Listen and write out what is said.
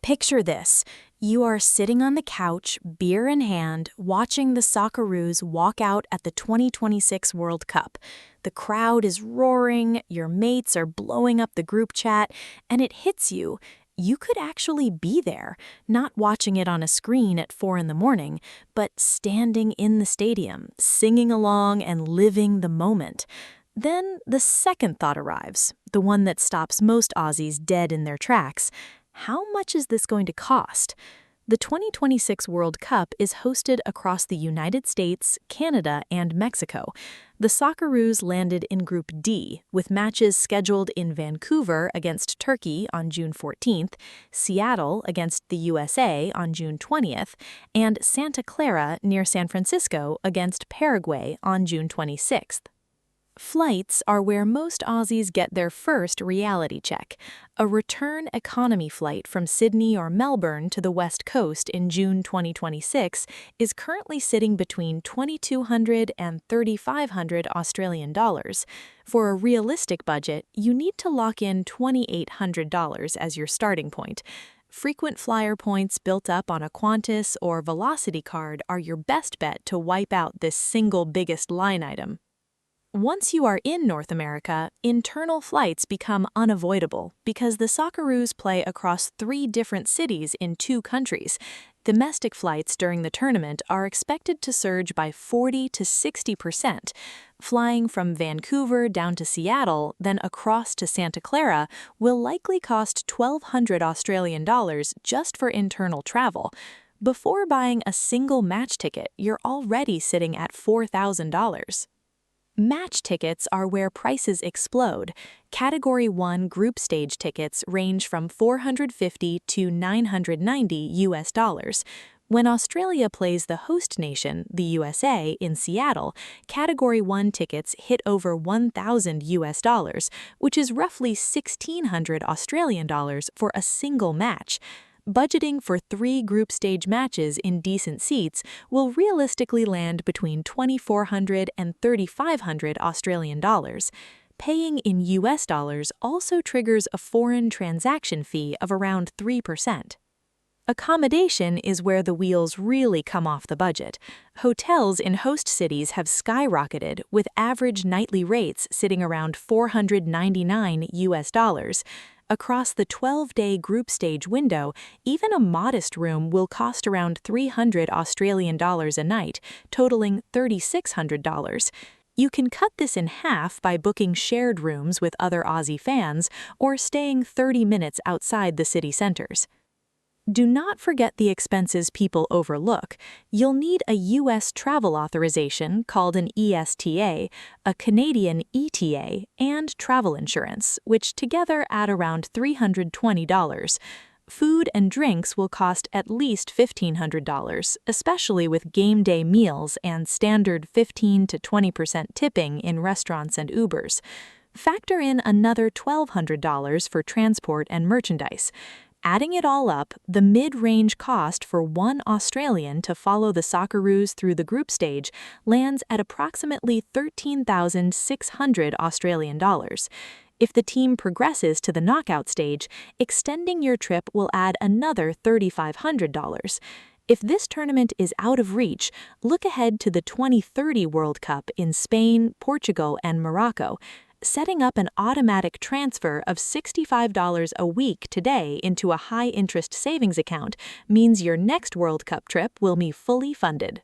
Picture this. You are sitting on the couch, beer in hand, watching the Socceroos walk out at the 2026 World Cup. The crowd is roaring, your mates are blowing up the group chat, and it hits you. You could actually be there, not watching it on a screen at 4 in the morning, but standing in the stadium, singing along and living the moment. Then the second thought arrives, the one that stops most Aussies dead in their tracks. How much is this going to cost? The 2026 World Cup is hosted across the United States, Canada, and Mexico. The Socceroos landed in Group D, with matches scheduled in Vancouver against Turkey on June 14th, Seattle against the USA on June 20th, and Santa Clara near San Francisco against Paraguay on June 26th. Flights are where most Aussies get their first reality check. A return economy flight from Sydney or Melbourne to the West Coast in June 2026 is currently sitting between $2,200 and $3,500 Australian dollars. For a realistic budget, you need to lock in $2,800 as your starting point. Frequent flyer points built up on a Qantas or Velocity card are your best bet to wipe out this single biggest line item. Once you are in North America, internal flights become unavoidable because the Socceroos play across 3 different cities in 2 countries. Domestic flights during the tournament are expected to surge by 40 to 60%. Flying from Vancouver down to Seattle, then across to Santa Clara, will likely cost $1,200 Australian dollars just for internal travel. Before buying a single match ticket, you're already sitting at $4,000. Match tickets are where prices explode. Category 1 group stage tickets range from $450 to $990 US. When Australia plays the host nation, the USA, in Seattle, Category 1 tickets hit over $1,000 US, which is roughly $1,600 Australian dollars for a single match. Budgeting for 3 group stage matches in decent seats will realistically land between $2,400 and $3,500 Australian dollars. Paying in US dollars also triggers a foreign transaction fee of around 3%. Accommodation is where the wheels really come off the budget. Hotels in host cities have skyrocketed, with average nightly rates sitting around $499 US. Across the 12-day group stage window, even a modest room will cost around $300 Australian dollars a night, totaling $3,600. You can cut this in half by booking shared rooms with other Aussie fans or staying 30 minutes outside the city centers. Do not forget the expenses people overlook. You'll need a U.S. travel authorization called an ESTA, a Canadian ETA, and travel insurance, which together add around $320. Food and drinks will cost at least $1,500, especially with game day meals and standard 15 to 20% tipping in restaurants and Ubers. Factor in another $1,200 for transport and merchandise. Adding it all up, the mid-range cost for one Australian to follow the Socceroos through the group stage lands at approximately $13,600 Australian dollars. If the team progresses to the knockout stage, extending your trip will add another $3,500. If this tournament is out of reach, look ahead to the 2030 World Cup in Spain, Portugal, and Morocco. Setting up an automatic transfer of $65 a week today into a high-interest savings account means your next World Cup trip will be fully funded.